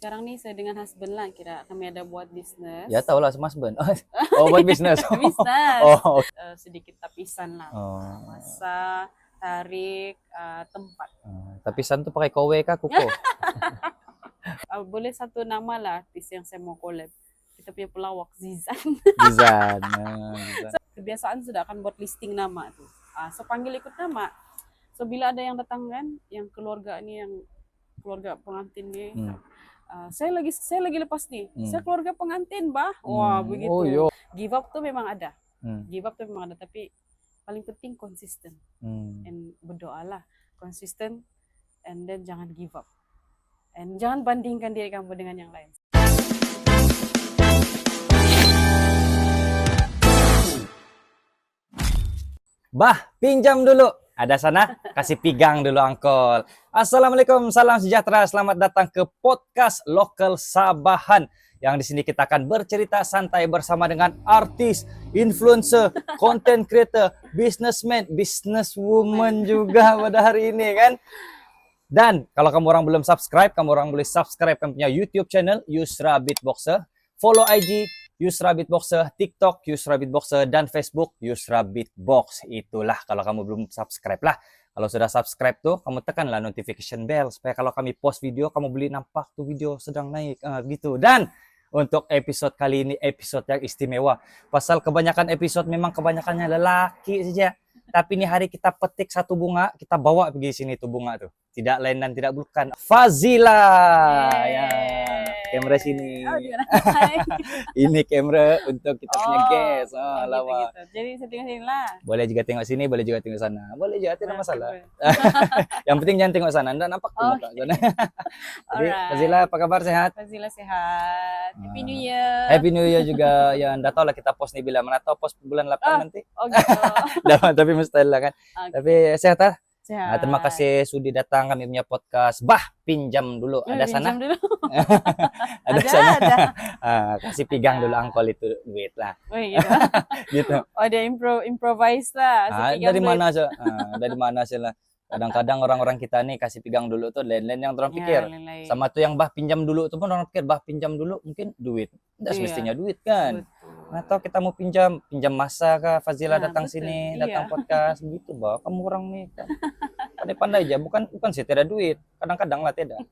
sekarang nih saya dengan husband lah, kira kami ada buat bisnis. Ya tahu lah Mas Ben. Oh buat bisnis. Bisnis. Oh. Sedikit tapisan lah. Oh. Masa, tarik, tempat. Tapisan tuh pakai kowe kah kuko? Boleh satu nama lah artis yang saya mau collab. Kita punya pelawak Zizan. Zizan. So, kebiasaan sudah akan buat listing nama tuh. So panggil ikut nama. So bila ada yang datang kan, yang keluarga nih, yang keluarga pengantin nih. Saya lagi lepas nih. Saya keluarga pengantin, bah. Wah, begitu. Oh, yo. Give up tuh memang ada. Give up tuh memang ada, tapi paling penting konsisten. And berdoalah konsisten, and then jangan give up. And jangan bandingkan diri kamu dengan yang lain. Bah, pinjam dulu. Ada sana, kasih pigang dulu angkol. Assalamualaikum, salam sejahtera. Selamat datang ke podcast Lokal Sabahan. Yang di sini kita akan bercerita santai bersama dengan artis, influencer, content creator, businessman, businesswoman juga pada hari ini kan. Dan kalau kamu orang belum subscribe, kamu orang boleh subscribe yang punya YouTube channel Yusra Beatboxer, follow IG Yusra Beatboxer, TikTok Yusra Beatboxer, dan Facebook Yusra Beatbox. Itulah kalau kamu belum subscribe lah. Kalau sudah subscribe tuh, kamu tekanlah notification bell supaya kalau kami post video, kamu boleh nampak tuh video sedang naik gitu. Dan untuk episode kali ini episode yang istimewa. Pasal kebanyakan episode memang kebanyakannya lelaki saja. Tapi ini hari kita petik satu bunga, kita bawa pergi sini tuh bunga tuh. Tidak lain dan tidak bukan Fazila. Ya. Kamera sini. Oh, Ini kamera untuk kita punya guest. Gitu. Jadi saya tengok sini lah. Boleh juga tengok sini, boleh juga tengok sana. Boleh juga, tidak masalah. Yang penting jangan tengok sana, anda nampak tuh muka sana. Jadi Fazila apa kabar, sehat? Fazila sehat. Happy New Year. Happy New Year juga. Ya anda tahu lah kita post nih bila mana tahu post bulan 8 nanti. Oh gitu. Tapi mustahil lah kan. Tapi sehat lah. Sehat. Terima kasih sudah datang kami punya podcast. Bah, pinjam dulu. Ada sana? Pinjam dulu. Ada sana. Kasih pigang dulu angkol itu duit lah. Oh gitu. Gitu. Oh ada improvise lah. Dari mana aja? Dari mana sih lah? Kadang-kadang orang-orang kita nih kasih pigang dulu tuh lain-lain yang orang pikir. Sama tuh yang bah pinjam dulu itu pun orang pikir bah pinjam dulu mungkin duit. Tidak semestinya duit kan. Atau kita mau pinjam masa kah Fazila datang sini, datang podcast gitu bah. Kamu orang nih kan. Pandai-pandai aja, bukan sih tidak duit. Kadang-kadang lah tidak.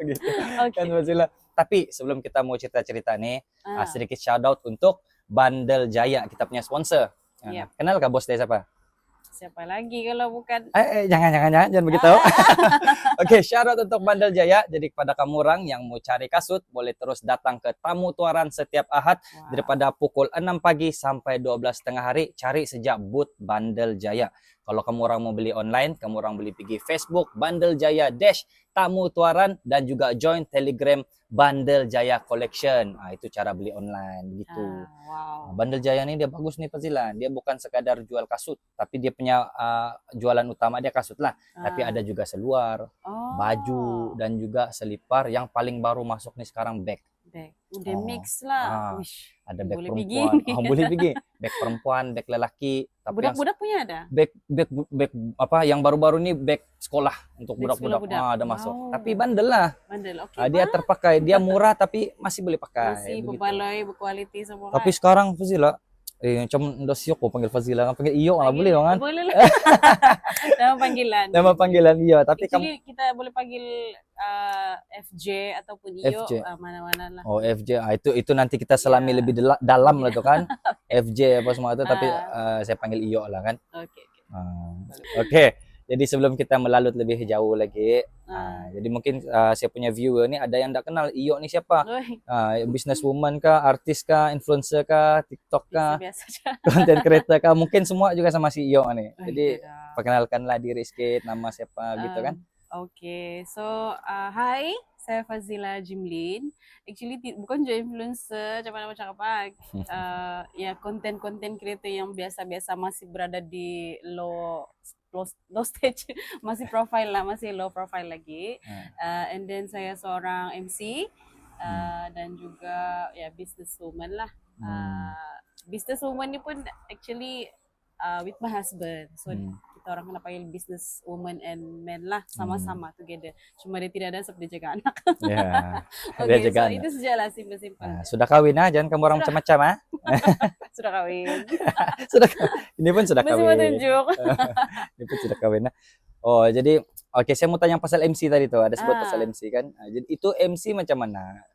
Begitu. Kan Fazila. Tapi sebelum kita mau cerita-cerita nih, sedikit shout out untuk Bandel Jaya, kita punya sponsor. Kenal kah bos dia siapa? Siapa lagi kalau bukan? Jangan begitu. Oke, syarat untuk Bandel Jaya. Jadi kepada kamu orang yang mau cari kasut, boleh terus datang ke Tamu Tuaran setiap Ahad daripada pukul 6 pagi sampai 12 tengah hari. Cari sejak booth Bandel Jaya. Kalau kamu orang mau beli online, kamu orang boleh pergi Facebook Bandel Jaya Tamu Tuaran dan juga join Telegram Bandel Jaya Collection. Itu cara beli online gitu. Bandel Jaya ini dia bagus nih Fazila. Dia bukan sekadar jual kasut, tapi dia punya jualan utama dia kasut lah. Tapi ada juga seluar, baju dan juga selipar. Yang paling baru masuk nih sekarang bag. Udah mix lah. Ada bag perempuan. Boleh pergi. Bag perempuan, bag lelaki. Budak-budak punya ada? Bag apa yang baru-baru nih bag sekolah untuk budak-budak. Ada masuk. Tapi bandel lah. Bandel, oke. Dia terpakai, dia murah tapi masih boleh pakai. Masih berbaloi, berkualiti semua. Tapi sekarang Fazila, macam ndosiok ko panggil Fazila, panggil Iyo lah boleh kan? Boleh lah. Nama panggilan. Nama panggilan Iyo, tapi kamu kita boleh panggil FJ ataupun Iyo, mana-mana lah. Oh, FJ. Itu nanti kita selami lebih dalam lah tuh kan. FJ apa semua itu, tapi saya panggil Iyo lah kan. Oke. Jadi sebelum kita melalut lebih jauh lagi, jadi mungkin saya punya viewer nih ada yang tidak kenal Iyo nih siapa? Businesswoman kah, artis kah, influencer kah, TikTok kah, content creator kah? Mungkin semua juga sama si Iyo nih. Jadi perkenalkanlah diri sedikit, nama siapa gitu kan? Oke, so hi, saya Fazila Jimlin. Actually bukan juga influencer, macam apa. Ya konten creator yang biasa-biasa masih berada di low stage, masih profile lah, masih low profile lagi. And then saya seorang MC dan juga ya businesswoman lah. Businesswoman ini pun actually with my husband. So kita orang kena panggil business woman and men lah, sama-sama together. Cuma dia tidak ada sebab dia jaga anak. Ya. Dia Oke, jaga so anak. itu saja lah simpel-simpel. Nah, sudah kawin jangan kamu orang Sudah. macam-macam Sudah kawin. Sudah ini pun sudah Masih mau kawin. tunjuk. Ini pun sudah kawin. Oh, jadi oke, saya mau tanya pasal MC tadi tuh. Ada sebut pasal Ah. MC kan. Nah, jadi itu MC macam mana?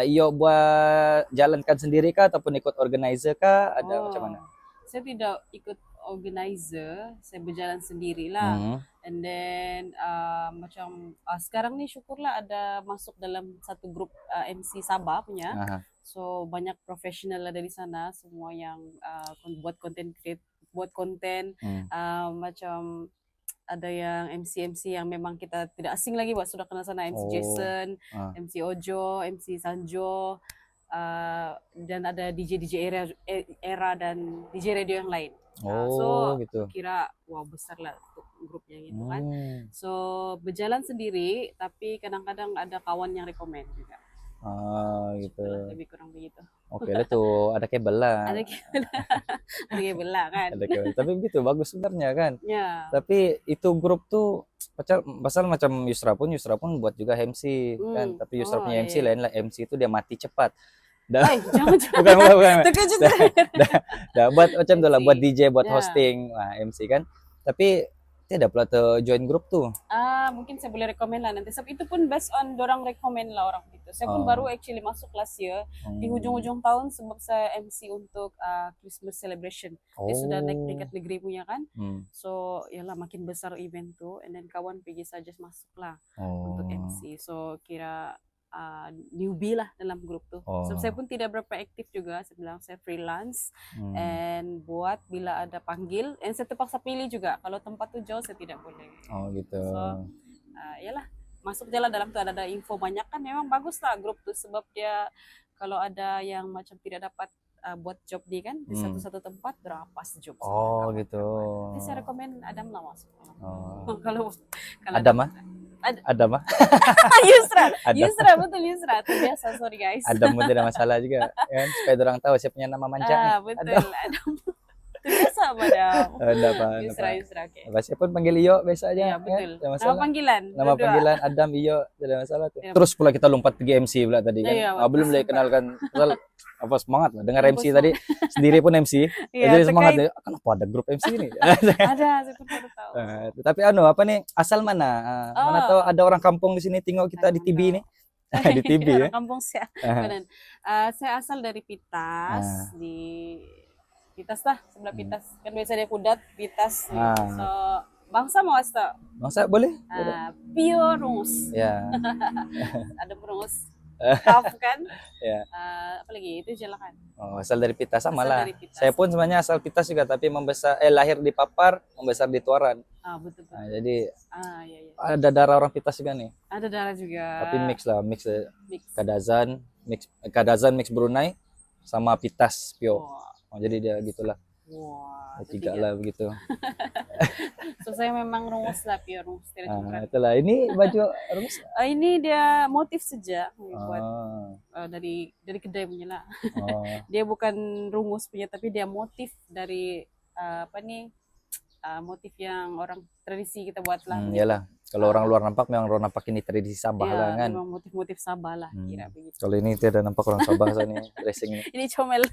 Iyo buat jalankan sendiri kah ataupun ikut organizer kah? Ada macam mana? Saya tidak ikut organizer, saya berjalan sendirilah. Hmm. And then macam sekarang nih syukurlah ada masuk dalam satu grup MC Sabah punya. Aha. So banyak profesional ada di sana, semua yang buat konten macam ada yang MC yang memang kita tidak asing lagi, sudah kenal sana, MC Jason, MC Ojo, MC Sanjo, dan ada DJ era dan DJ radio yang lain. So gitu. kira wow besar lah untuk grupnya gitu kan. So berjalan sendiri, tapi kadang-kadang ada kawan yang rekomen juga. Gitu. Lebih kurang begitu. Oke lah tuh, ada kabel lah. Ada kabel lah kan. Ada kabel. Tapi begitu bagus sebenarnya kan. Ya. Tapi itu grup tuh pasal macam Yusra pun buat juga MC kan. Tapi Yusra punya MC lain lah. MC itu dia mati cepat. Jangan. bukan. Terkejut. Buat macam tu lah, buat DJ, buat hosting, MC kan. Tapi tidak pula join grup tuh. Mungkin saya boleh rekomen lah nanti. Sebab itu pun based on dorang rekomen lah orang itu. Saya pun baru actually masuk last year di hujung-hujung tahun sebab saya MC untuk Christmas celebration. Dia sudah naik peringkat negeri punya kan. So yalah makin besar event tuh, and then kawan pergi suggest masuk lah untuk MC. So kira newbie lah dalam grup tuh. So, saya pun tidak berapa aktif juga. Saya bilang saya freelance and buat bila ada panggil, and saya terpaksa pilih juga. Kalau tempat tuh jauh saya tidak boleh. Gitu. So yalah masuk jalan dalam tuh ada info banyak kan, memang bagus lah grup tuh sebab dia kalau ada yang macam tidak dapat buat job di kan di satu tempat berapa job. Gitu. Jadi saya rekomen Adam lah masuk. Kalau Adam mah? Yusra betul Yusra. Terbiasa, sorry guys. Adam pun tidak masalah juga kan, supaya orang tahu saya punya nama manja. Betul. Adam. Terbiasa Adam. Yusra oke. Saya pun panggil Iyo biasa aja. Ya, betul. Kan? Nama panggilan. Nama panggilan Adam, Iyo, tidak masalah tuh. Ya. Terus pula kita lompat pergi MC pula tadi kan. Belum lagi kenalkan apa semangat lah dengar MC tadi, sendiri pun MC. Jadi semangat deh. Kenapa ada grup MC ini? Ada, saya pun baru tahu. Tapi apa nih, asal mana? Mana tahu ada orang kampung di sini tengok kita di TV ini. Di TV ya. Kampung saya. Saya asal dari Pitas, di Pitas lah, sebelah Pitas. Kan biasanya Kudat, Pitas. So bangsa mau asta? Bangsa boleh? Pure Rungus. Ya. Ada Rungus. Tough kan? Ya. Apalagi itu jelas kan. Asal dari Pitas sama lah. Saya pun sebenarnya asal Pitas juga, tapi lahir di Papar, membesar di Tuaran. Betul. Jadi iya. ada darah orang Pitas juga nih. Ada darah juga. Tapi mix Kadazan mix Brunei sama Pitas Pio. Jadi dia gitulah. Tiga lah begitu. So saya memang Rungus lah, pure Rungus. Itulah. Ini baju Rungus. Ini dia motif saja buat dari kedai punya lah. Dia bukan Rungus punya, tapi dia motif dari motif yang orang tradisi kita buat lah. Iyalah. Kalau orang luar nampak memang orang nampak ini tradisi Sabah lah kan. Memang motif-motif Sabah lah kira begitu. Kalau ini tidak nampak orang Sabah sana dressing ini. Ini comel.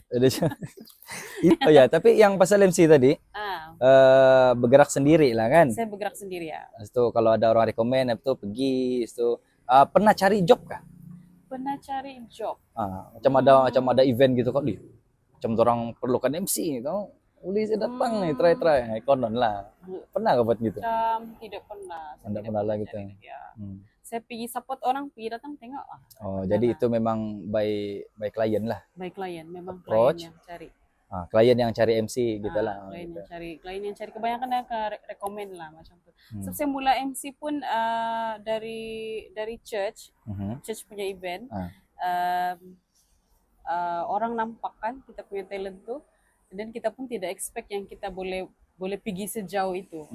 Tapi yang pasal MC tadi bergerak sendiri lah kan. Saya bergerak sendiri ya. Itu kalau ada orang rekomen itu pergi itu. Pernah cari job kah? Pernah cari job. Macam ada event gitu kan. Macam orang perlukan MC gitu. Uli saya datang nih, try konon lah. Pernah gak buat gitu? Tidak pernah. Tidak pernah lah gitu. Ya. Saya pergi support orang, pergi datang tengok. Jadi itu memang by klien lah. By klien, memang approach. Klien yang cari. Klien yang cari MC gitu lah. Klien yang cari kebanyakan yang rekomen lah macam tu. So saya mula MC pun dari church punya event. Orang nampak kan kita punya talent tu. Dan kita pun tidak expect yang kita boleh pergi sejauh itu.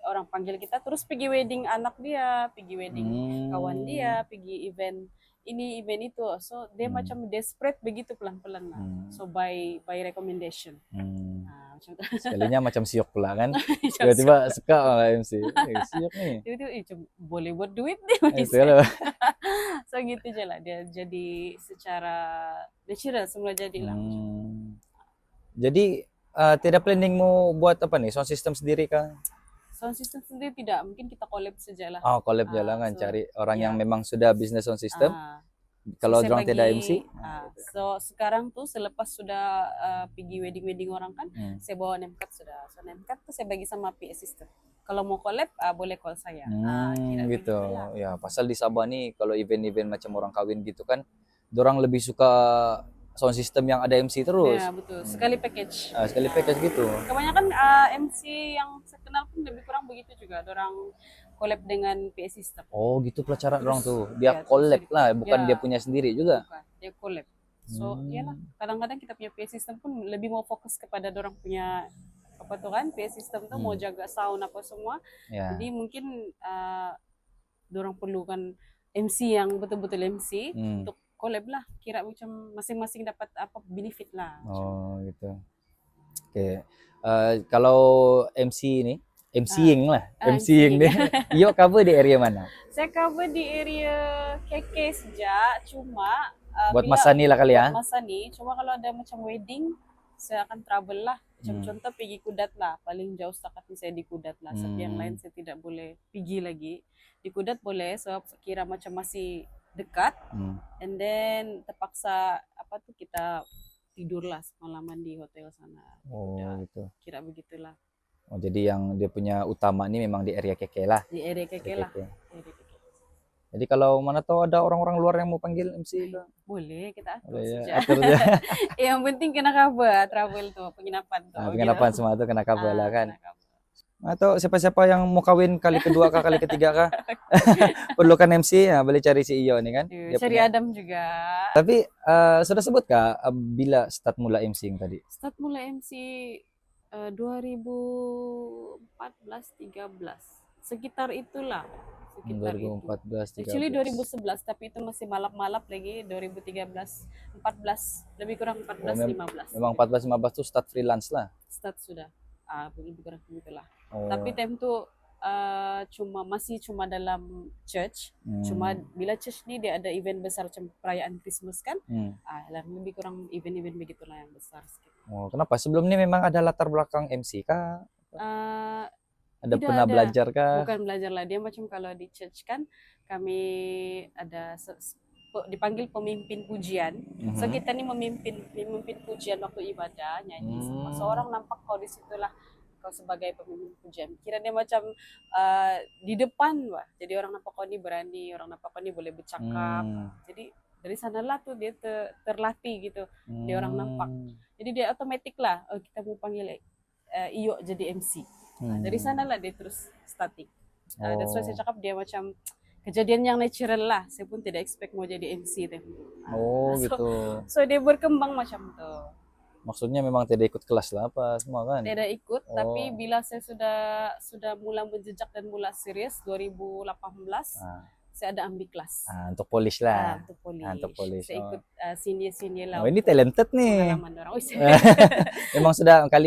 Orang panggil kita terus pergi wedding anak dia, pergi wedding kawan dia, pergi event ini event itu. So dia macam desperate begitu pelan-pelan lah. So by recommendation. macam tu. Sekalinya macam siok pula kan. Macam Tiba-tiba suka sama MC. Siok nih. tiba-tiba boleh buat duit dia bagi Itu saya. kalau. So gitu je lah, dia jadi secara natural semula jadilah macam tu. Jadi tidak planning mau buat apa nih? Sound system sendiri kah? Sound system sendiri tidak, mungkin kita collab saja lah. Oh, collab jalan kan, So cari orang yang ya, memang sudah bisnis sound system. Kalau saya orang tidak MC, so sekarang tuh selepas sudah pergi wedding orang kan, saya bawa name card sudah. So name card tuh saya bagi sama PA system. Kalau mau collab boleh call saya. Kira gitu. begitulah. Ya, pasal di Sabah nih kalau event-event macam orang kawin gitu kan, dorang lebih suka sound system yang ada MC terus. Ya betul, sekali package. Sekali package gitu. Kebanyakan MC yang saya kenal pun lebih kurang begitu juga, orang collab dengan PA system. Oh, gitu pula cara dorang tuh. Ya, Dia collab terus lah, bukan ya, dia punya sendiri juga. bukan, dia collab. So, iyalah, kadang-kadang kita punya PA system pun lebih mau fokus kepada dorang punya apa tuh kan, PA system tuh mau jaga sound apa semua. Ya. Jadi mungkin dorang perlukan MC yang betul-betul MC untuk collab lah. Kira macam masing-masing dapat apa benefit lah. Oh, gitu. Oke. Kalau MC ini, MCing lah, MCing nih. Iyo cover di area mana? Saya cover di area KK sejak, cuma buat Masani lah kali ya. Masani, cuma kalau ada macam wedding, saya akan travel lah. Macam contoh pergi Kudat lah, paling jauh setakat ini saya di Kudat lah. Sebab yang lain saya tidak boleh pergi lagi. Di Kudat boleh, sebab kira macam masih dekat. And then terpaksa apa tuh kita tidurlah semalaman di hotel sana. Oh, gitu. Kira begitulah. Oh, jadi yang dia punya utama ini memang di area KK lah. Di area KK lah. Jadi kalau mana tahu ada orang-orang luar yang mau panggil MC itu, boleh kita atur ya, saja. Yang penting kena cover travel tuh, penginapan tuh. Penginapan semua itu kena cover lah kan. Atau siapa-siapa yang mau kawin kali kedua kah, kali ketiga kah, perlukan MC, ya boleh cari si Iyo nih kan. Dia cari Adam juga. Tapi sudah sebut kah bila start mula MC tadi? Start mula MC 2014-13 sekitar itulah. Sekitar 2014 itu. Actually 2011 tapi itu masih malap-malap lagi. 2013 14 lebih kurang 14 15. Memang 14 15 tuh start freelance lah. Start sudah. Lebih kurang gitulah. Tapi time tuh masih cuma dalam church. Cuma bila church ni dia ada event besar macam perayaan Christmas kan. Lebih kurang event-event begitulah yang besar sedikit. Oh, kenapa? Sebelum ini memang ada latar belakang MC kah? Ada pernah belajar kah? Bukan belajar lah, dia macam kalau di church kan kami ada dipanggil pemimpin pujian. So kita ni memimpin pujian waktu ibadah, nyanyi semua. Seorang nampak kau di situlah kau sebagai pemimpin pujian. Kira dia macam di depan wah. Jadi orang nampak kau ni berani, orang nampak kau ni boleh bercakap. Jadi dari sanalah tuh dia terlatih gitu. Dia orang nampak. Jadi dia otomatik lah, kita mau panggil Iyo jadi MC. Dari sanalah dia terus statik. Dan saya cakap dia macam kejadian yang natural lah. Saya pun tidak expect mau jadi MC deh. Gitu. So dia berkembang macam tuh. Maksudnya memang tidak ikut kelas lah apa semua kan? Tidak ikut, tapi bila saya sudah mulai menjejak dan mulai serius 2018. Saya ada ambil kelas. Untuk polish lah. Untuk polish. Saya ikut senior lah. Ini talented nih.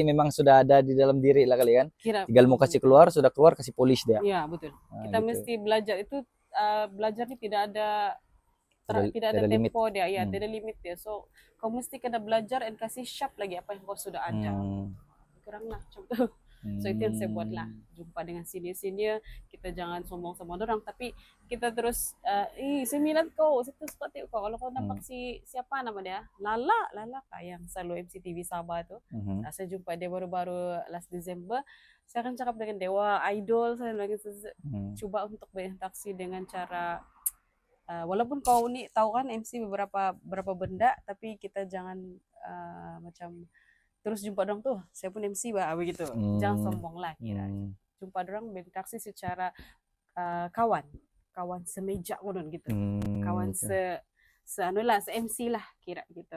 memang sudah ada di dalam diri lah kali kan. Tinggal mau kasih keluar, sudah keluar kasih polish dia. Iya betul. Kita gitu. Mesti belajar itu belajar ini tidak ada tempo dia, ya tidak limit dia. So kau mesti kena belajar dan kasih sharp lagi apa yang kau sudah ada. Kurang lah contoh. So itu yang saya buat lah, jumpa dengan senior, kita jangan sombong sama orang, tapi kita terus, saya minat kau, saya terus suka kau. Kalau kau nampak siapa nama dia, Lala kak yang selalu MCTV Sabah tu, saya jumpa dia baru-baru last December, saya akan cakap dengan dia, wah idol, saya lagi coba untuk berinteraksi dengan cara, walaupun kau ni tahu kan MC beberapa benda, tapi kita jangan macam terus jumpa dorang tuh, saya pun MC begitu. Jangan sombong lah kira. Jumpa dorang berinteraksi secara kawan semeja konon gitu. Kawan se MC lah kira gitu.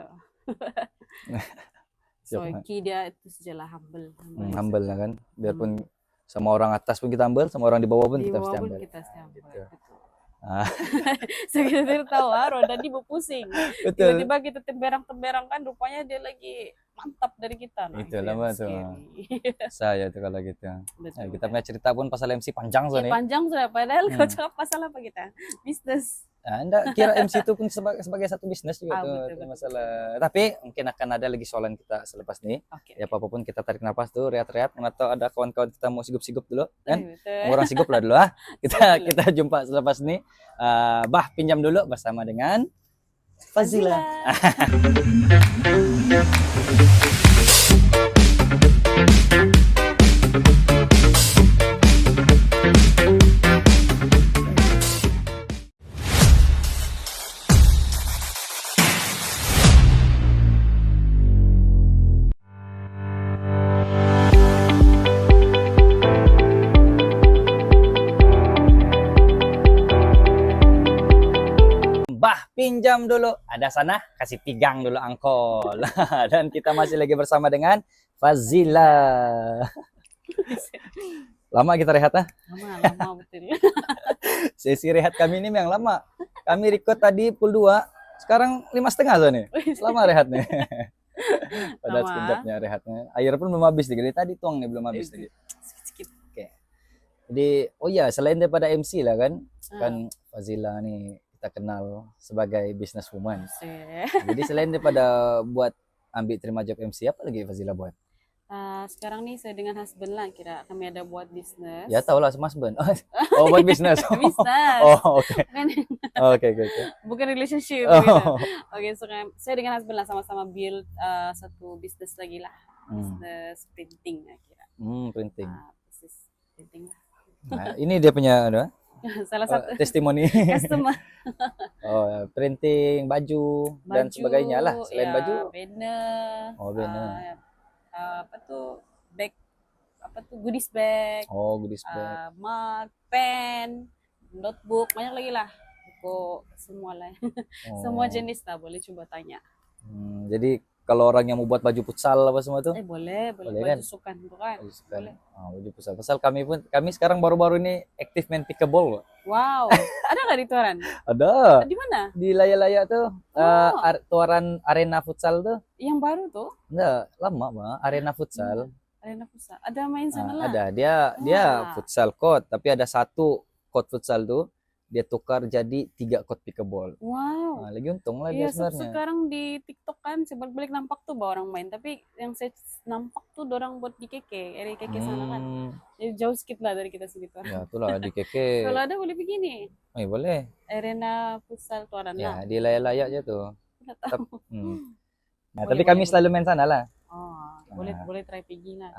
So dia itu sajalah humble. Humble lah kan. Biarpun sama orang atas pun kita humble, sama orang di bawah pun kita mesti humble. Gitu. So kita tahu roda dia berpusing. Tiba-tiba kita temberang kan rupanya dia lagi mantap dari kita. Nah, Itu itu yang lama tuh. scary. Saya tuh kalau gitu. Betul, Kita betul. punya cerita pun pasal MC panjang Ya, nih. panjang sudah, padahal kau Hmm. cakap pasal apa kita? Bisnis. Anda kira MC itu pun sebagai satu bisnis juga tuh, Betul, itu betul, masalah. Tapi mungkin akan ada lagi soalan kita selepas nih. Oke. Ya apapun kita tarik napas tuh, rehat-rehat. Atau ada kawan-kawan kita mau sigup-sigup dulu, kan? Betul. Orang sigup lah dulu ah. Sigup dulu. Kita jumpa selepas nih. Bah pinjam dulu bersama dengan Fazila. Bah pinjam dulu, ada sana kasih pigang dulu angkol. Dan kita masih lagi bersama dengan Fazila. Lama kita rehat ah. Lama betul. Sesi rehat kami ini memang lama. Kami record tadi pukul 2, sekarang 5:30 so nih. Lama rehatnya. Pada Lama. sekejapnya rehatnya. Air pun belum habis nih. Tadi tuang nih belum habis tadi. Sedikit. Oke. Jadi, oh ya, selain daripada MC lah kan, kan Fazila nih kita kenal sebagai businesswoman. Jadi selain daripada buat ambil terima job MC, apa lagi Fazila buat? Sekarang nih saya dengan husband lah kira kami ada buat bisnis. Ya tau lah sama husband. Oh buat bisnis. Bisnis. Oh oke. Oke. Bukan relationship Oh. gitu. Oke, so saya dengan husband lah sama-sama build satu bisnis lagi lah. Bisnis printing lah kira. Printing. Bisnis printing lah. Nah, ini dia punya Salah satu testimoni. customer. Oh, printing baju dan sebagainya lah. Selain ya, baju. banner. Oh, banner. Apa tuh bag, apa tuh goodies bag. Oh, goodies bag. Mug, pen, notebook, banyak lagi lah. Buku semua lah. Semua jenis lah, boleh coba tanya. Jadi kalau orang yang mau buat baju futsal apa semua tuh? Boleh Boleh baju kan? sukan itu kan. Boleh. Baju futsal. Pasal kami sekarang baru-baru ini aktif main pickleball. Wow, ada nggak di Tuaran? Ada. Di mana? Di Laya-Laya tuh, Tuaran arena futsal tuh. Yang baru tuh? Enggak, lama mah arena futsal. Arena futsal. Ada main sana lah. Ada. Dia futsal court, tapi ada satu court futsal tuh dia tukar jadi 3 court pickleball. Wow. Nah, lagi untung lah Iya, dia sebenarnya. sekarang di TikTok kan sebalik-balik nampak tuh bahwa orang main, tapi yang saya nampak tuh orang buat di area KK sana kan. Jadi jauh sedikit lah dari kita sini tuh. Ya, itulah di Keke. Kalau ada boleh begini. Oh, boleh. Arena futsal Tuaran Ya, lah. di Laya-Laya aja tuh. Nggak tahu. Nah, Boleh, tapi kami boleh, selalu main sana lah. Oh, boleh try pergi lah.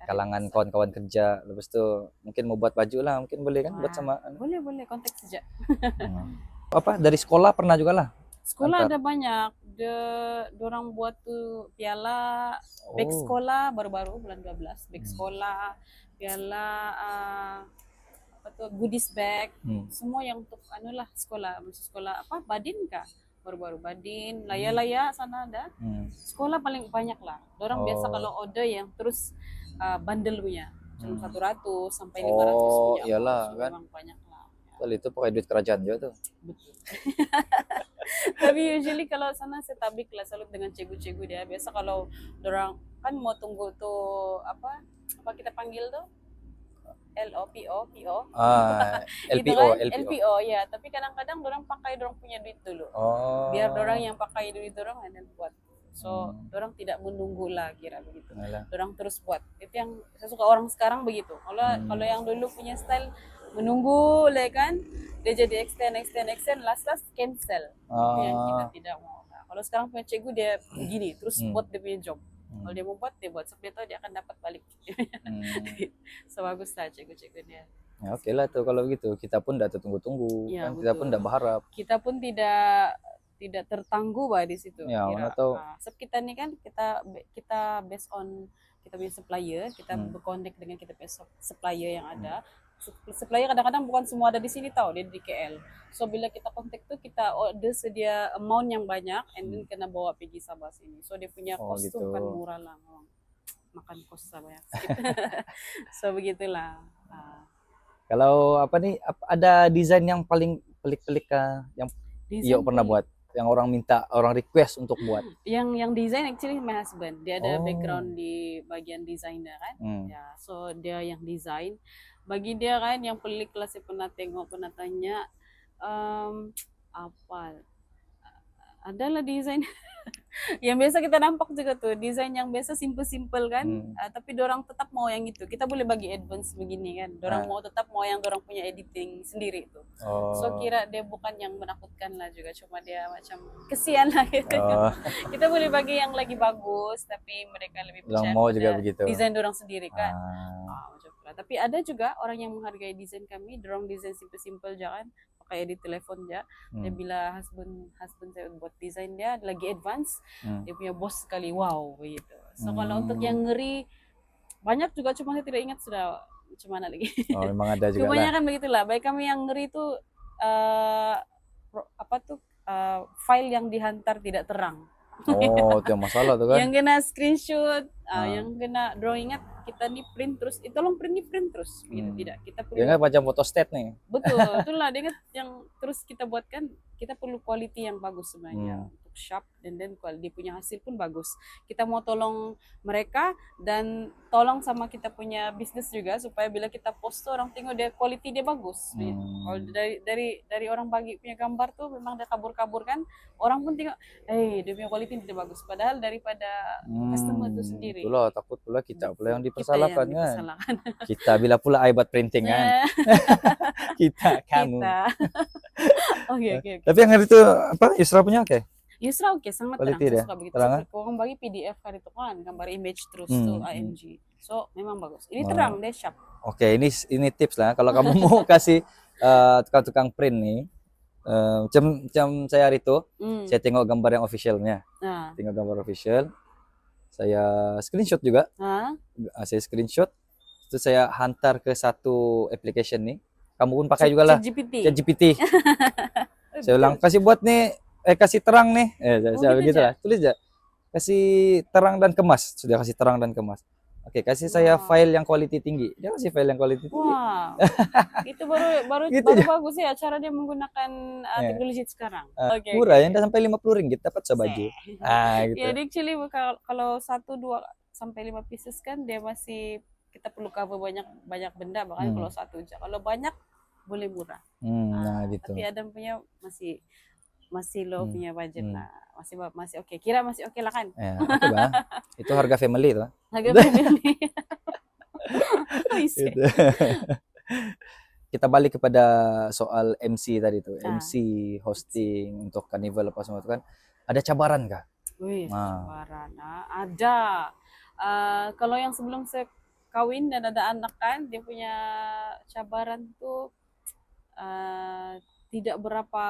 Kalangan kawan-kawan kerja, lepas itu mungkin mau buat baju lah, mungkin boleh kan buat sama. Boleh kontak saja. Apa dari sekolah pernah juga lah? Sekolah ada banyak. Dorang buat tuh piala bag sekolah baru-baru bulan 12. Bag sekolah, piala apa tuh goodies bag, semua yang untuk lah sekolah, sekolah apa Badin kah? Baru-baru Badin, Laya-Laya sana ada. Sekolah paling banyak lah. Dorang biasa kalau order yang terus bundle punya. Cuma 100 sampai 500 punya. Iyalah so, kan. Memang banyak lah. Kalau itu pakai duit kerajaan juga tuh. Betul. Tapi usually kalau sana saya tabik lah selalu dengan cikgu-cikgu dia. Biasa kalau dorang kan mau tunggu tuh apa kita panggil tuh LPO. LPO ya, tapi kadang-kadang dorang pakai dorang punya duit dulu. Biar dorang yang pakai duit dorang dan buat. So, dorang tidak menunggu lah kira begitu. Dorang terus buat. Itu yang saya suka orang sekarang begitu. Kalau yang dulu punya style menunggu lah kan, dia jadi extend last cancel. Itu yang kita tidak mau. Nah, kalau sekarang punya cikgu dia begini, terus buat dia punya job. Kalau dia mau buat, dia buat. Sebab dia tahu dia akan dapat balik. So, bagus lah cikgu-cikgu dia. Ya, oke lah tuh kalau begitu. Kita pun tidak tunggu-tunggu. Ya, kan kita pun tidak berharap. Kita pun tidak tertangguh bah di situ. Ya, mana tahu. Sebab kita nih kan kita based on kita punya supplier, kita berkontak dengan kita punya supplier yang ada. Supplier kadang-kadang bukan semua ada di sini tahu, dia di KL. So bila kita kontak tuh kita order sedia amount yang banyak and then kena bawa pergi Sabah sini. So dia punya cost tuh kan murah lah, makan cost Sabah ya. So begitulah. Kalau apa nih ada desain yang paling pelik-pelik yang Iyo pernah buat? yang orang minta, orang request untuk buat? Yang desain actually my husband. Dia ada Oh. background di bagian desainnya kan. Hmm. Ya, so dia yang desain. Bagi dia kan yang pelik lah saya pernah tengok, pernah tanya apa adalah desain yang biasa kita nampak juga tuh, desain yang biasa simple-simple kan, tapi dorang tetap mau yang itu. Kita boleh bagi advance begini kan, dorang mau tetap mau yang dorang punya editing sendiri tuh. So Oh. kira dia bukan yang menakutkan lah juga, cuma dia macam kesian lah gitu. Oh. Kita boleh bagi yang lagi bagus, tapi mereka lebih Yang percaya mau pada juga begitu. desain dorang sendiri kan. Ah. Macam itulah. Tapi ada juga orang yang menghargai desain kami, dorang desain simple-simple jangan pakai edit telepon aja. Dia bila husband saya buat desain dia lagi advance, dia punya bos sekali wow begitu. So kalau untuk yang ngeri banyak juga, cuma saya tidak ingat sudah macam mana lagi. Oh, memang ada juga lah. Kebanyakan begitulah. Baik kami yang ngeri itu file yang dihantar tidak terang. Oh, itu yang masalah tuh kan. Yang kena screenshot, yang kena drawing, ingat kita nih print terus, tolong print terus, gitu. Tidak, kita perlu. Dia kan macam photostat nih. Betul, itulah dia ingat yang terus kita buatkan, kita perlu quality yang bagus sebenarnya, untuk sharp, dan dia punya hasil pun bagus. Kita mau tolong mereka dan tolong sama kita punya bisnis juga supaya bila kita post tuh orang tengok dia quality dia bagus. Gitu. Kalau dari orang bagi punya gambar tuh memang dia kabur kan, orang pun tengok, dia punya quality tidak bagus. Padahal daripada customer itu sendiri. Itulah takut pula kita pula yang dipersalahkan kan. Kita bila pula buat printing kan. kita kamu. Oke. Tapi yang itu apa? Yusra punya oke? Yusra oke, sangat terang. Saya suka begitu. Terang, orang bagi PDF kan itu kan, gambar image terus tuh AMG. So memang bagus. Ini terang, dia sharp. Oke, ini tips lah. Kalau kamu mau kasih tukang-tukang print nih, macam saya hari itu, saya tengok gambar yang officialnya. Tengok gambar official, saya screenshot juga. Saya screenshot, terus saya hantar ke satu application nih. Kamu pun pakai juga lah. ChatGPT. Saya ulang, kasih buat nih, kasih terang nih. Saya begitu lah. Tulis aja. Kasih terang dan kemas. Sudah kasih terang dan kemas. Oke, kasih saya file yang quality tinggi. Dia kasih file yang quality tinggi. Wow. Itu baru gitu bagus ya cara dia menggunakan teknologi sekarang. Murah ya, sampai Rp50 dapat sebaju. Gitu. Ya, actually kalau 1, 2 sampai 5 pieces kan dia masih kita perlu cover banyak benda, bahkan kalau 1 aja. Kalau banyak boleh murah. Gitu. Tapi Adam punya masih low punya budget lah. Masih oke. Kira masih oke lah kan? Oke bang. Itu harga family tuh. Harga family. Gitu. Kita balik kepada soal MC tadi tuh. MC hosting untuk carnival apa semua itu kan. Ada cabaran kah? Cabaran. Ada. Kalau yang sebelum saya kawin dan ada anak kan, dia punya cabaran tuh tidak berapa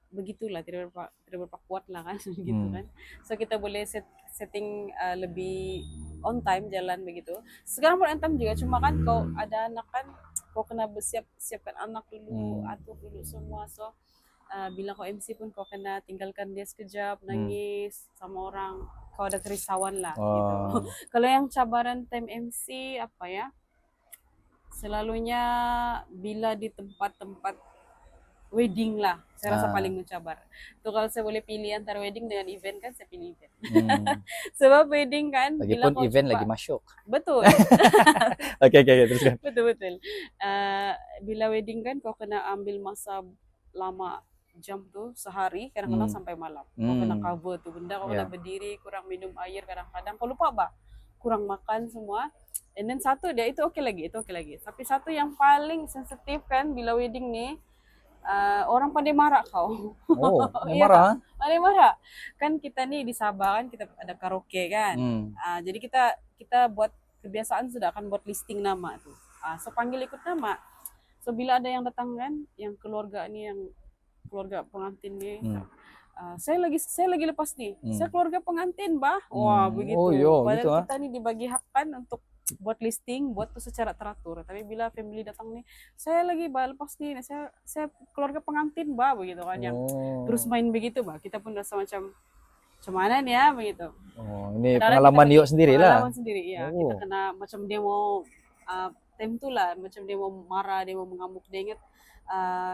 begitulah, tidak berapa kuat lah kan gitu kan. So kita boleh setting lebih on time jalan begitu. Sekarang pun on time juga, cuma kan kau ada anak kan, kau kena siapkan anak dulu, atur dulu semua. So bila kau MC pun kau kena tinggalkan dia sekejap, nangis sama orang, kau ada kerisauan lah gitu. Kalau yang cabaran time MC apa ya? Selalunya bila di tempat-tempat wedding lah, saya rasa paling mencabar. Tuh kalau saya boleh pilih antara wedding dengan event kan, saya pilih event. Sebab wedding kan, lagipun event lagi masuk. Betul. Oke, teruskan. Betul. Bila wedding kan, kau kena ambil masa lama, jam tuh sehari, kadang-kadang sampai malam. Kau kena cover tuh benda, kau kena berdiri, kurang minum air, kadang-kadang kau lupa apa, kurang makan semua. And then satu dia itu oke lagi. Tapi satu yang paling sensitif kan bila wedding nih, orang pandai marah kau. Marah? Pandai marah. Kan kita nih di Sabah kan kita ada karaoke kan. Jadi kita buat kebiasaan sudah akan buat listing nama tuh. So panggil ikut nama. So bila ada yang datang kan, yang keluarga nih, yang keluarga pengantin nih. Saya lagi lepas nih. Saya keluarga pengantin, bah. Wah, begitu. Padahal gitu, kita nih dibagi hak kan untuk buat listing, buat tuh secara teratur. Tapi bila family datang nih, saya lagi lepas nih, saya keluarga pengantin, bah, begitu kan, yang terus main begitu, bah. Kita pun rasa macam mana nih ya, begitu. Ini pengalaman Yuk sendiri lah. Pengalaman sendiri, ya. Kita kena macam dia mau time tuh lah, macam dia mau marah, dia mau mengamuk, dia ingat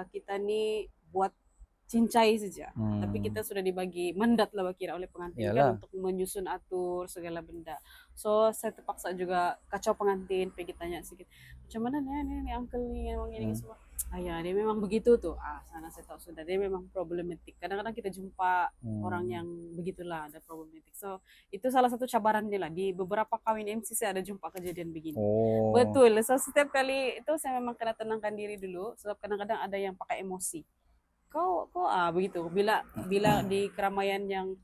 kita nih buat cincai saja. Tapi Hmm. kita sudah dibagi mandat lah kira oleh pengantin kan Iyalah. untuk menyusun atur segala benda. So saya terpaksa juga kacau pengantin, pergi tanya sedikit, macam mana nih uncle nih emang ini Hmm. semua. Ah ya dia memang begitu tuh. Ah sana saya tahu sudah dia memang problematik. Kadang-kadang kita jumpa orang Hmm. yang begitulah ada problematik. So itu salah satu cabaran dia lah di beberapa kawin MC saya ada jumpa kejadian begini. Oh. Betul. So setiap kali itu saya memang kena tenangkan diri dulu sebab kadang-kadang ada yang pakai emosi. Kau begitu. Bila di keramaian yang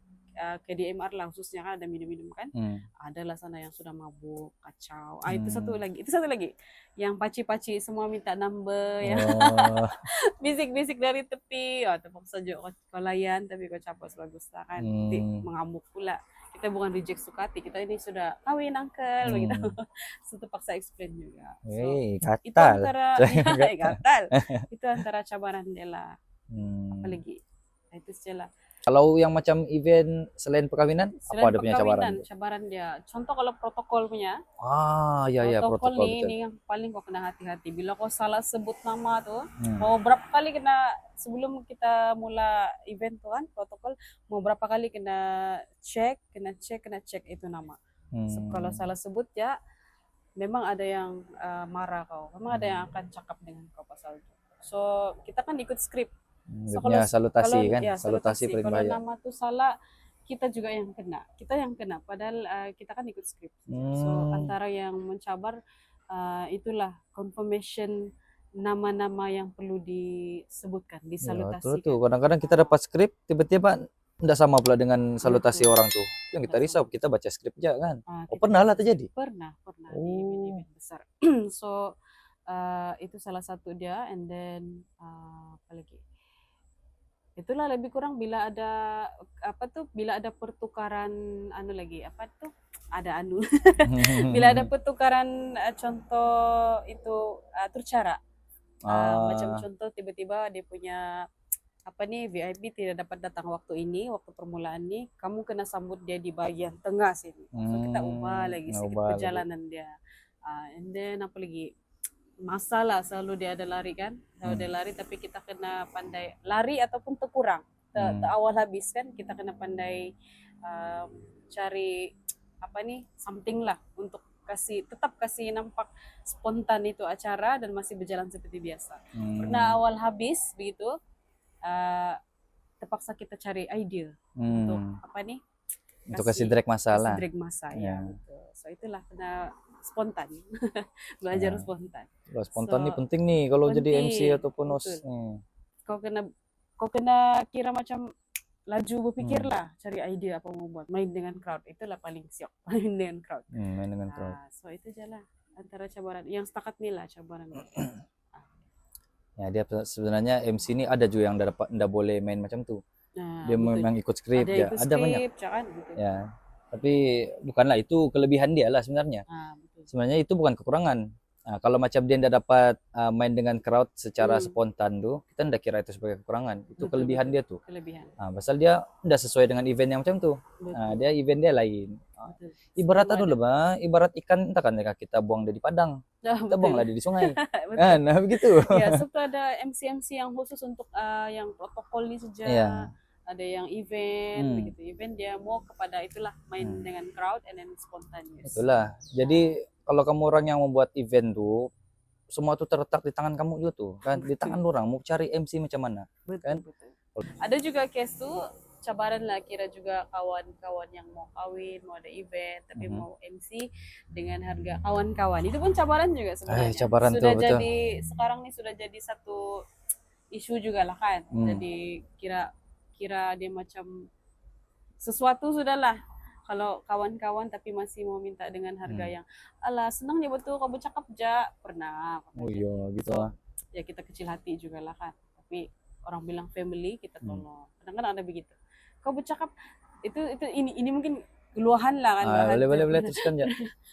ke DMR lah khususnya kan ada minum-minum kan. Hmm. Adalah sana yang sudah mabuk, kacau. Hmm. Itu satu lagi. Yang paci-paci semua minta number, yang Oh. bisik-bisik dari tepi. Oh, terpaksa juga kau layan tapi kau capas bagus lah kan. Nanti Hmm. mengamuk pula. Kita bukan reject suka hati, kita ini sudah kawin uncle begitu. Hmm. So terpaksa explain juga. So itu Gatal. antara Saya ya gatal. gatal. Itu antara cabaran dia lah. Hmm. Apalagi nah, itu saja lah. Kalau yang macam event selain perkawinan, apa Selain ada punya cabaran perkawinan tuh? cabaran dia contoh kalau protokol punya Ya protokol protokol nih betul. ini yang paling kau kena hati-hati bila kau salah sebut nama tuh Hmm. mau berapa kali kena sebelum kita mula event tuh kan protokol mau berapa kali kena cek itu nama. So, kalau salah sebut ya memang ada yang marah kau memang ada yang akan cakap dengan kau pasal itu. So kita kan ikut skrip. Dia So kalau punya salutasi kalau kan, ya salutasi paling kalau bahaya. nama tuh salah kita juga yang kena padahal kita kan ikut skrip. So Hmm. antara yang mencabar itulah confirmation nama-nama yang perlu disebutkan Ya, betul tuh. disalutasikan. Kadang-kadang kita dapat skrip, tiba-tiba tidak sama pula dengan salutasi Betul. orang tuh. Yang kita Tidak risau, sama. kita baca skrip aja kan. Oh, Kita pernah lah baca terjadi. pernah di Oh. event-event besar. So itu salah satu dia and then apa lagi itulah lebih kurang bila ada bila ada pertukaran anu lagi apa tuh ada anu bila ada pertukaran contoh itu atur cara macam Ah. contoh tiba-tiba dia punya apa nih VIP tidak dapat datang waktu ini waktu permulaan nih kamu kena sambut dia di bagian tengah sini so kita ubah lagi sedikit Ubah lagi. perjalanan dia and then apa lagi masalah selalu dia ada lari kan selalu dia lari tapi kita kena pandai lari ataupun terkurang awal habis kan kita kena pandai cari apa nih something lah untuk tetap kasih nampak spontan itu acara dan masih berjalan seperti biasa. Pernah awal habis begitu terpaksa kita cari ide untuk apa nih untuk kasih drag masalah. Kasih drag masa ya. Gitu. So itulah kena spontan. Belajar spontan. Kalau spontan nih penting nih kalau jadi MC ataupun host. Kau kena kira macam laju berpikirlah cari ide apa mau buat main dengan crowd itulah paling siap main dengan crowd. Main dengan crowd. So itu jalan antara cabaran yang setakat nih lah cabaran. Ya dia sebenarnya MC ini ada juga yang ndak boleh main macam tuh. Dia memang ikut skrip ya. Ada banyak. Gitu. Ya. Tapi bukanlah itu kelebihan dia lah sebenarnya. Betul. Sebenarnya itu bukan kekurangan. Nah, kalau macam dia tidak dapat main dengan crowd secara spontan tuh, kita tidak kira itu sebagai kekurangan. Itu kelebihan dia tuh. Pasal dia tidak sesuai dengan event yang macam tuh. Dia event dia lain. Ibarat dulu ibarat ikan entah kan kita buang dia di padang. Kita buanglah dia di sungai. Nah, begitu. Ya, serta ada MC yang khusus untuk yang protokol ini saja. Ada yang event begitu. Event dia mau kepada itulah main dengan crowd and then spontaneous. Itulah. Jadi kalau kamu orang yang membuat event tuh semua tuh terletak di tangan kamu juga tuh kan di tangan orang mau cari MC macam mana kan ada juga case tuh cabaran lah kira juga kawan-kawan yang mau kawin mau ada event tapi mau MC dengan harga kawan-kawan itu pun cabaran juga sebenarnya cabaran sudah tuh, jadi betul. Sekarang nih sudah jadi satu isu juga lah kan jadi kira dia macam sesuatu sudahlah kalau kawan-kawan tapi masih mau minta dengan harga yang alah senang dia betul kau bercakap ja pernah iya gitu lah ya kita kecil hati juga lah kan tapi orang bilang family kita tolong kadang-kadang ada begitu kau bercakap itu ini mungkin keluhan lah kan boleh teruskan ya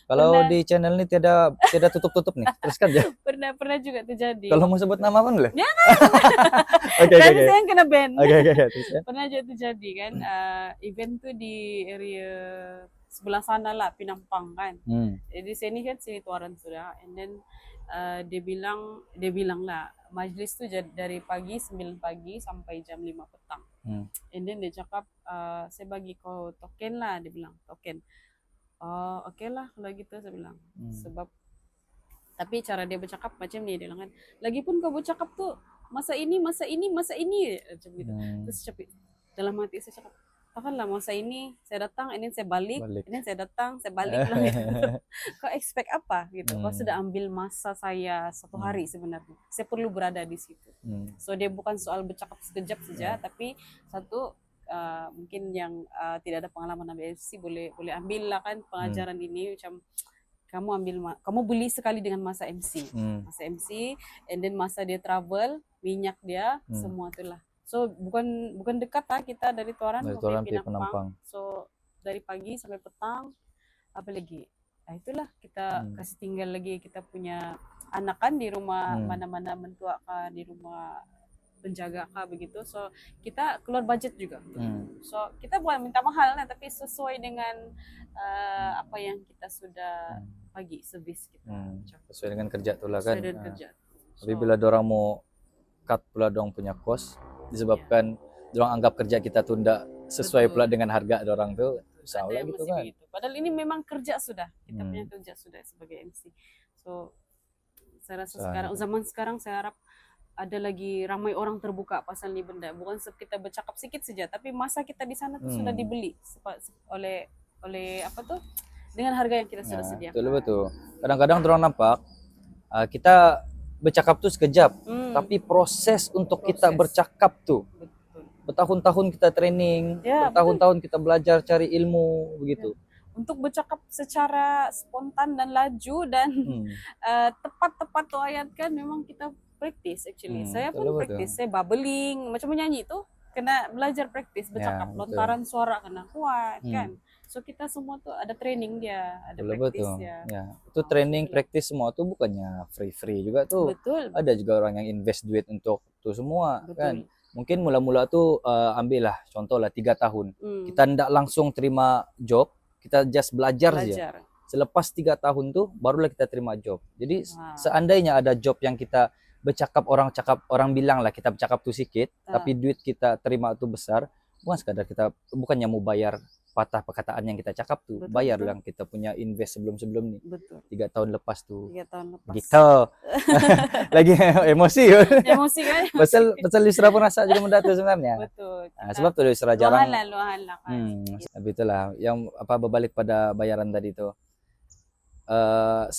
kalau di channel ini tidak tutup nih teruskan ya pernah juga terjadi kalau mau sebut nama pun boleh ya kan saya yang kena ban pernah juga terjadi kan event tuh di area sebelah sana lah Pinampang kan jadi sini kan sini Tuaran sudah and then dia bilang lah majelis tuh dari pagi 9 pagi sampai jam 5 petang. And then dia cakap saya bagi kau token lah, dia bilang token. Oh oke lah kalau gitu, saya bilang. Sebab tapi cara dia bercakap macam ni, dia bilang kan, lagipun kau bercakap tuh masa ini macam gitu. Terus dalam hati saya cakap, takkanlah masa ini saya datang, ini saya balik, ini saya datang, saya balik lagi. Kau expect apa gitu? Kau sudah ambil masa saya 1 hari sebenarnya. Saya perlu berada di situ. So dia bukan soal bercakap sekejap saja, tapi satu mungkin yang tidak ada pengalaman ambil MC boleh ambil lah kan pengajaran ini, macam kamu beli sekali dengan masa MC, and then masa dia travel, minyak dia, semua itulah. So bukan dekat lah kita dari Toran sampai Penampang. So dari pagi sampai petang, apa lagi? Itulah kita kasih tinggal lagi kita punya anak kan di rumah, mana-mana mentua kan di rumah penjaga kah begitu. So kita keluar budget juga. So kita bukan minta mahal lah, tapi sesuai dengan apa yang kita sudah bagi servis kita. Sesuai dengan kerja tu lah kan. Sesuai dengan kerja. Tapi bila dorang mau cut pula dorang punya kos, disebabkan dorang anggap kerja kita tu tidak sesuai pula dengan harga dorang tu, salah gitu kan. Begitu. Padahal ini memang kerja sudah, kita punya kerja sudah sebagai MC. So saya rasa zaman sekarang saya harap ada lagi ramai orang terbuka pasal ni benda. Bukan kita bercakap sikit saja, tapi masa kita di sana tu sudah dibeli oleh apa tuh, dengan harga yang kita sudah sediakan. Betul. Kadang-kadang orang nampak kita bercakap tuh sekejap, tapi proses untuk kita bercakap tuh bertahun-tahun kita training, bertahun-tahun kita belajar cari ilmu begitu. Untuk bercakap secara spontan dan laju dan tepat-tepat tuh ayat kan memang kita praktis actually. Saya pun praktis, saya bubbling, macam menyanyi tuh kena belajar praktis bercakap, lontaran suara kena kuat kan. So kita semua tuh ada training dia, ada praktis dia. Ya, itu training praktis semua tuh bukannya free juga tuh. Betul. Ada juga orang yang invest duit untuk tuh semua kan. Mungkin mula-mula tuh ambil lah contoh lah 3 tahun. Kita ndak langsung terima job, kita just belajar saja. Selepas 3 tahun tuh barulah kita terima job. Jadi seandainya ada job yang kita bercakap, orang bilang lah kita bercakap tuh sedikit, tapi duit kita terima tuh besar, bukannya mau bayar patah perkataan yang kita cakap tuh, bayar yang kita punya invest sebelum nih. 3 tahun lepas tuh. 3 tahun lepas. Gitu. Lagi emosi. Emosi kan? Pasal Yusra pun rasa juga mendat sebenarnya. Betul. Sebab tuh Yusra jarang. Luahan lah kan. Tapi itulah yang berbalik pada bayaran tadi tuh.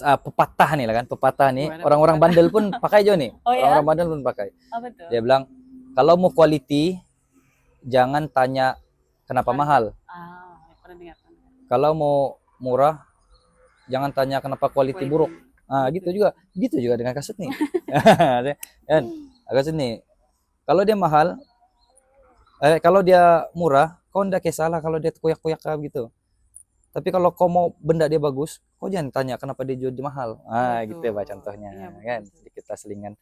Pepatah nih lah kan, pepatah nih. Orang-orang bandel pun pakai jo nih. Orang-orang bandel pun pakai. Betul. Dia bilang, kalau mau quality jangan tanya kenapa mahal. Kalau mau murah, jangan tanya kenapa quality buruk. Gitu juga dengan kaset nih. Kan, kaset nih. Kalau dia mahal, kalau dia murah, kau ndak salah kalau dia koyak-koyak gitu. Tapi kalau kau mau benda dia bagus, kau jangan tanya kenapa dia jual di mahal. Gitu ya contohnya, kan. Sedikit selingan.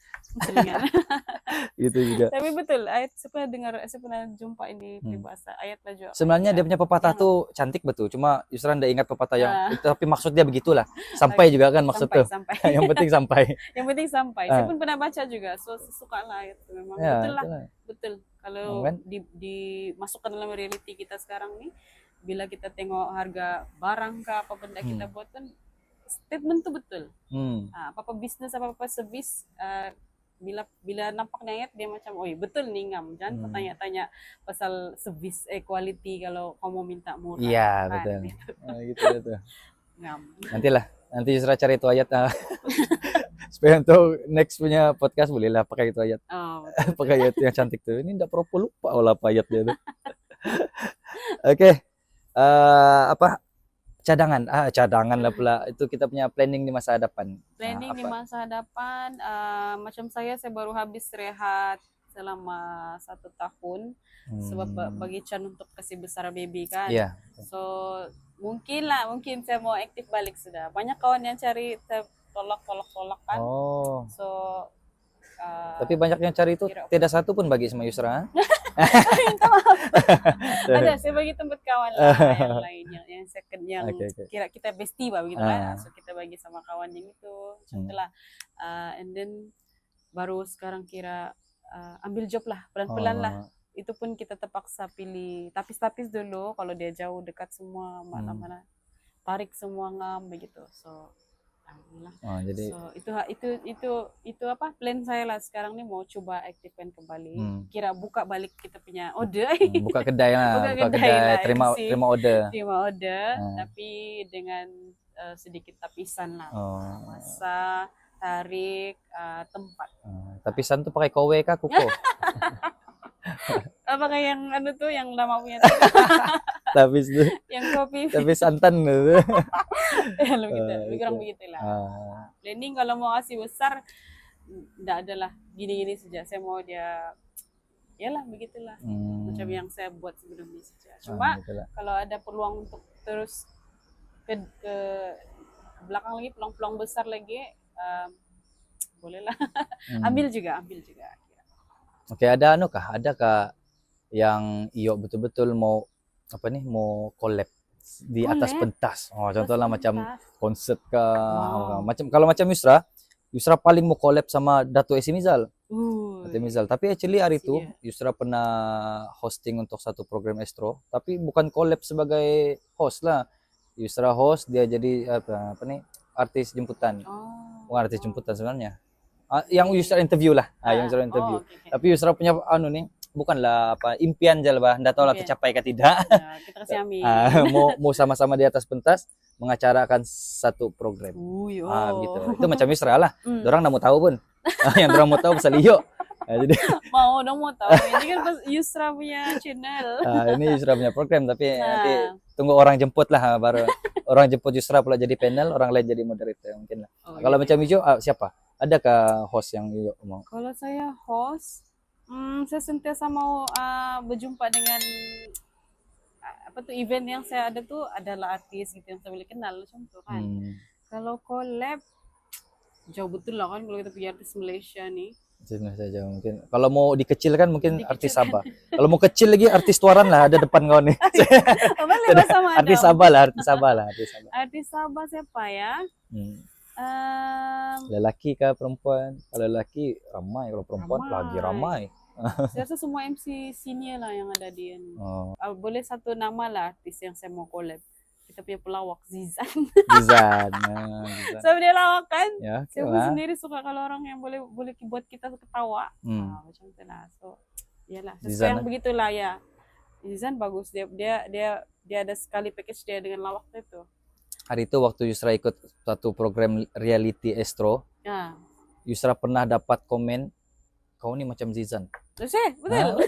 Gitu juga. Tapi betul, ayat saya pernah jumpa ini peribahasa ayat lah juga. Sebenarnya dia punya pepatah tuh cantik betul, cuma Yusra ndak ingat pepatah yang itu, tapi maksud dia begitulah. Sampai juga kan maksud tuh. Yang penting sampai. Yang penting sampai. Saya pun pernah baca juga, so suka lah ayat itu memang. Betul lah. Betul. Kalau dimasukkan dalam reality kita sekarang nih, bila kita tengok harga barang kah apa benda kita buat kan, statement tuh betul. Apa bisnis apa servis, bila nampaknya ayat dia macam betul nih ngam, jangan tanya-tanya pasal servis quality kalau kamu minta murah. Iya betul. Gitu. Ngam. Nanti Yusra cari itu ayat supaya untuk next punya podcast bolehlah pakai itu ayat. Pakai ayat yang cantik tuh. Ini enggak perlu lupa apa ayat dia tuh. Oke. Cadangan lah pula, itu kita punya planning di masa depan. Di masa depan, macam saya baru habis rehat selama 1 tahun sebab bagi Chan untuk kasih besar baby kan. So mungkin saya mau aktif balik sudah. Banyak kawan yang cari tolak kan. So tapi banyak yang cari itu tidak satu pun bagi sama Yusra. Minta maaf. Ada, saya bagi tempat kawan lah yang lain, yang second, yang Oke. kira kita bestie bah begitu kan. So kita bagi sama kawan yang itu, contohlah. And then baru sekarang kira ambil job lah, pelan-pelan lah. Itu pun kita terpaksa pilih tapis-tapis dulu. Kalau dia jauh dekat semua, mana-mana tarik semua ngam begitu. So alhamdulillah. Jadi So itu apa plan saya lah sekarang nih, mau coba aktifkan kembali. Kira buka balik kita punya order. buka kedai lah, buka kedai lah, terima order. Terima order, tapi dengan sedikit tapisan lah. Masa, tarik, tempat. Tapisan tuh pakai kowe kah kuko? Apakah yang tuh yang lama punya tuh? Tapis tuh. Yang kopi. Tapi santan tuh. Ya lebih kurang begitulah. Planning kalau mau kasih besar, enggak ada lah. Gini-gini saja. Saya mau dia, yalah begitulah. Macam yang saya buat sebelumnya saja. Cuma kalau ada peluang untuk terus ke belakang lagi, peluang-peluang besar lagi, bolehlah. Ambil juga. Oke, ada kah yang Iyo betul-betul mau mau collab di atas pentas. Contohnya macam konsert kah, macam kalau macam Yusra paling mau collab sama Dato' Esi Mizal. Tapi actually hari itu Yusra pernah hosting untuk satu program Astro, tapi bukan collab sebagai host lah. Yusra host, dia jadi artis jemputan. Bukan artis jemputan sebenarnya. Yang Yusra interview lah, yang Yusra interview. Okay. Tapi Yusra punya bukanlah impian aja lah, nggak tahu lah tercapai ke tidak. Ya, kita kasih amin. mau sama-sama di atas pentas mengacarakan satu program. Gitu. Itu macam Yusra lah. Dorang nggak mau tahu pun. Yang dorang mau tahu pasal Iyo. Jadi mau tahu. Ini kan Yusra punya channel. Ini Yusra punya program, tapi nanti tunggu orang jemput lah, baru orang jemput Yusra pula jadi panel, orang lain jadi moderator mungkin lah. Kalau macam Ijo, siapa? Adakah host yang Iyo mau? Kalau saya host, saya sentiasa mau berjumpa dengan event yang saya ada tuh adalah artis gitu yang saya boleh kenal, contoh kan. Kalau collab jauh betul lah kan kalau kita punya artis Malaysia nih. Saja mungkin. Kalau mau dikecilkan mungkin artis Sabah. Kalau mau kecil lagi artis Tuaran lah, ada depan kau nih. Artis Sabah lah. Artis Sabah siapa ya? Lelaki kah perempuan? Kalau lelaki ramai, kalau perempuan lagi ramai. Saya rasa semua MC senior lah yang ada di boleh satu nama lah artis yang saya mau collab. Kita punya pelawak Zizan. So dia lawak kan? Ya, saya pun sendiri suka kalau orang yang boleh buat kita ketawa. Macam itu lah. So iyalah, sesuai yang begitulah ya. Zizan bagus, dia ada sekali package dia dengan lawak itu. Hari itu waktu Yusra ikut satu program reality Astro, Yusra pernah dapat komen, kau nih macam Zizan. Betul.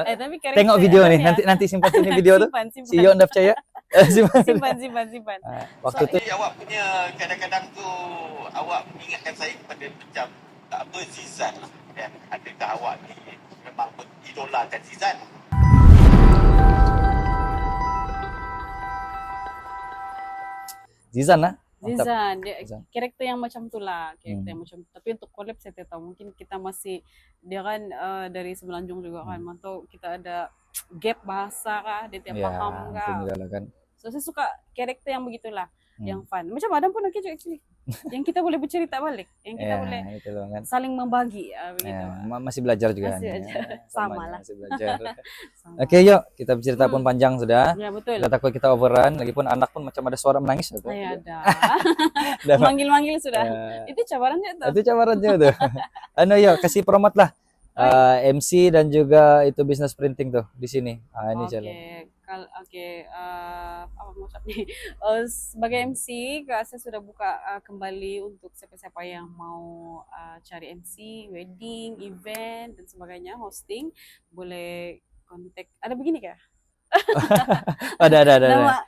Tapi tengok video nih, nanti simpan ini video tuh. Si Iyo ndak percaya. Simpan. Waktu itu awak punya kadang-kadang tu awak mengingatkan saya kepada macam Zizan lah. Dan adakah awak ni memang idolakan Zizan? Zizan lah. Zizan, karakter yang macam tu lah, tapi untuk collab saya tidak tahu, mungkin kita masih, dia kan dari Semenanjung juga kan, mantau kita ada gap bahasa kah, dia tidak paham kah. So saya suka karakter yang begitulah, yang fun. Macam Adam pun oke juga actually. Yang kita boleh bercerita balik, yang kita boleh saling membagi begitu. Masih belajar juga. Sama lah. Masih belajar. Oke, yuk kita bercerita pun panjang sudah. Ya betul. Kita takut kita overrun, lagipun anak pun macam ada suara menangis. Ya ada. Manggil-manggil sudah. Itu cabarannya tuh. Itu cabarannya tuh. Yuk kasih promote lah. MC dan juga itu business printing tuh di sini. Ini jalan. Apa mau ucap nih? Sebagai MC, saya sudah buka kembali untuk siapa-siapa yang mau cari MC, wedding, event dan sebagainya, hosting, boleh kontak. Ada begini kah? Ada. Nama?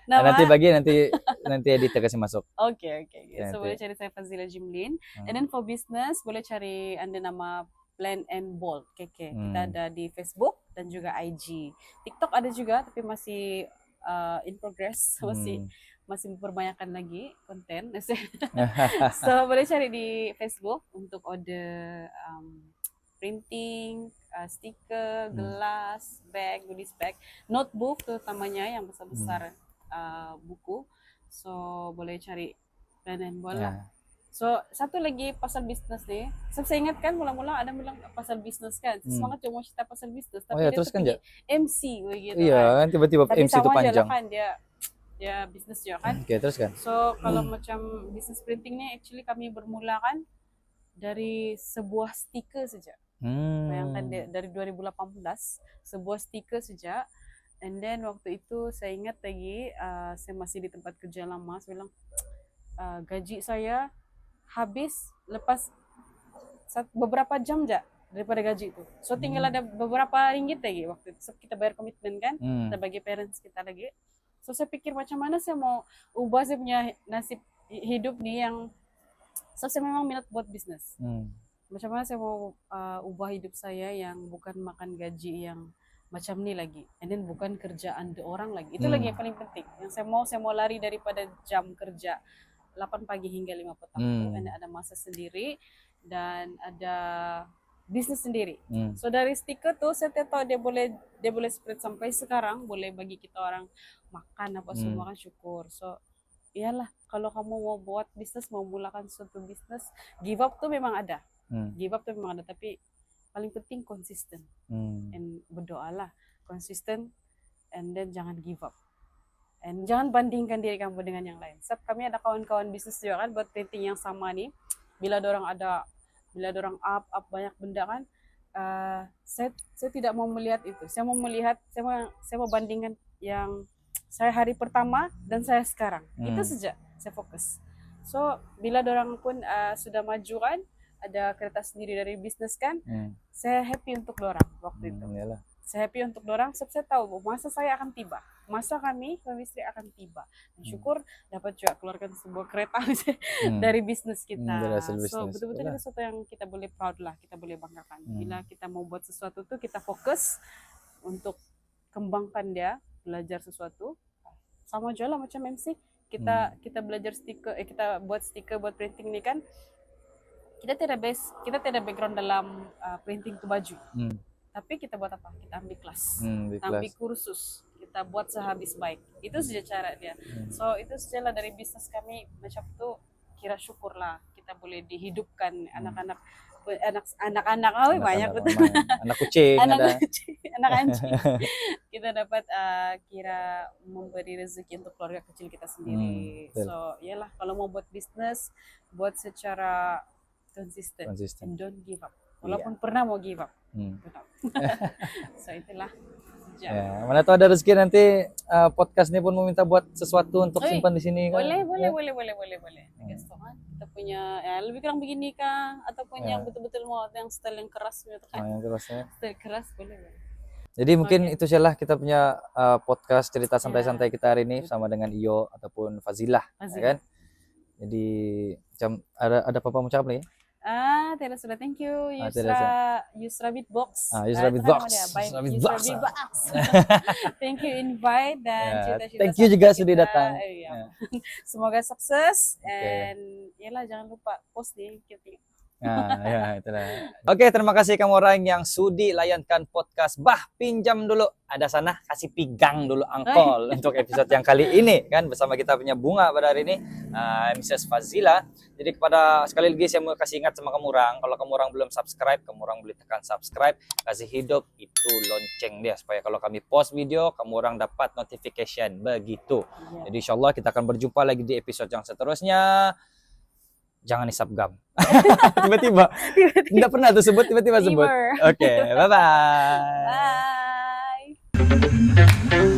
Nanti editor kasih masuk. Oke. So boleh cari saya Fazila Jimlin. And then for business boleh cari Anda nama Plan and Bold KK. Kita ada di Facebook dan juga IG. TikTok ada juga tapi masih in progress, masih memperbanyakkan lagi konten. So boleh cari di Facebook untuk order printing, stiker, gelas, bag, goodies bag, notebook terutamanya yang besar-besar buku. So boleh cari dan bola. Ya. So satu lagi pasal bisnis nih. Saya ingat kan mula-mula ada bilang pasal bisnis kan. Semangat cuma cerita pasal bisnis, tapi ya, dia terus tuh kan, pergi MC begitu Iya, kan. kan tiba-tiba Tapi MC itu sama aja lah panjang. kan dia bisnis juga kan. Oke, terus kan? So kalau macam bisnis printing nih, actually kami bermula kan dari sebuah stiker saja. Bayangkan dari 2018 sebuah stiker saja. And then waktu itu saya ingat lagi saya masih di tempat kerja lama. Saya bilang gaji saya habis lepas beberapa jam aja daripada gaji itu. So tinggal ada beberapa ringgit lagi waktu itu. So, kita bayar komitmen kan, kita bagi parents kita lagi. So saya pikir macam mana saya mau ubah saya punya nasib hidup nih yang saya memang minat buat bisnis. Macam mana saya mau ubah hidup saya yang bukan makan gaji yang macam ni lagi, and then bukan kerjaan orang lagi. Itu lagi yang paling penting. Yang saya mau lari daripada jam kerja 8 pagi hingga 5 petang itu, and ada masa sendiri dan ada bisnis sendiri. So dari stiker tuh saya tahu dia boleh spread sampai sekarang, boleh bagi kita orang makan apa semua kan, syukur. So iyalah, kalau kamu mau buat bisnis, mau mulakan suatu bisnis, give up tuh memang ada. Give up tuh memang ada, tapi paling penting konsisten. And berdoalah konsisten, and then jangan give up. And jangan bandingkan diri kamu dengan yang lain. Sebab kami ada kawan-kawan bisnis juga kan buat printing yang sama nih. Bila dorang up banyak benda kan, saya tidak mau melihat itu. Saya mau bandingkan yang saya hari pertama dan saya sekarang. Itu saja saya fokus. So bila dorang pun sudah maju kan, ada kereta sendiri dari bisnis kan, saya happy untuk dorang waktu itu. Iyalah. Saya happy untuk dorang sebab saya tahu masa saya akan tiba, masa kami istri akan tiba. Syukur dapat juga keluarkan sebuah kereta dari bisnis kita. So betul-betul itu sesuatu yang kita boleh proud lah, kita boleh banggakan. Bila kita mau buat sesuatu tuh kita fokus untuk kembangkan dia, belajar sesuatu. Sama juga lah macam MC, kita belajar stiker, kita buat stiker, buat printing ini kan, kita tidak background dalam printing tu baju. Tapi kita buat apa? Kita ambil kelas, kita ambil kursus, kita buat sehabis baik. Itu saja cara dia. So itu saja lah dari bisnis kami macam tu. Kira syukur lah kita boleh dihidupkan anak-anak banyak betul. Anak kucing ada. Anak anjing. Kita dapat kira memberi rezeki untuk keluarga kecil kita sendiri. So iyalah, kalau mau buat bisnis, buat secara konsisten. And don't give up. Walaupun pernah mau give up. So itulah. Ya, mana tahu ada rezeki nanti podcast ini pun meminta buat sesuatu untuk simpan di sini kan. Boleh. Gusto kan. Kita punya lebih kurang begini kah, ataupun yang betul-betul mau yang style yang keras gitu kan. Yang kerasnya. Style keras boleh. Jadi mungkin itu sajalah kita punya podcast cerita santai-santai kita hari ini sama dengan Iyo ataupun Fazilah. Ya kan? Jadi macam ada apa-apa mau cakap nih? Tidak sudah, thank you Yusra Beatbox. Yusra Beatbox. Thank you invite dan cerita-cerita. Thank you juga sudah datang. Semoga sukses, and yalah jangan lupa post nih kita. Ya, itulah. Oke, terima kasih kamu orang yang sudi layankan podcast. Pinjam dulu. Ada sana kasih pigang dulu angkol untuk episode yang kali ini kan bersama kita punya bunga pada hari ini, Mrs. Fazila. Jadi sekali lagi saya mau kasih ingat sama kamu orang, kalau kamu orang belum subscribe, kamu orang boleh tekan subscribe, kasih hidup itu lonceng dia supaya kalau kami post video kamu orang dapat notification begitu. Jadi insyaallah kita akan berjumpa lagi di episode yang seterusnya. Jangan isap gam. Tiba-tiba. Tidak pernah tuh tiba-tiba sebut. Oke, bye-bye. Bye.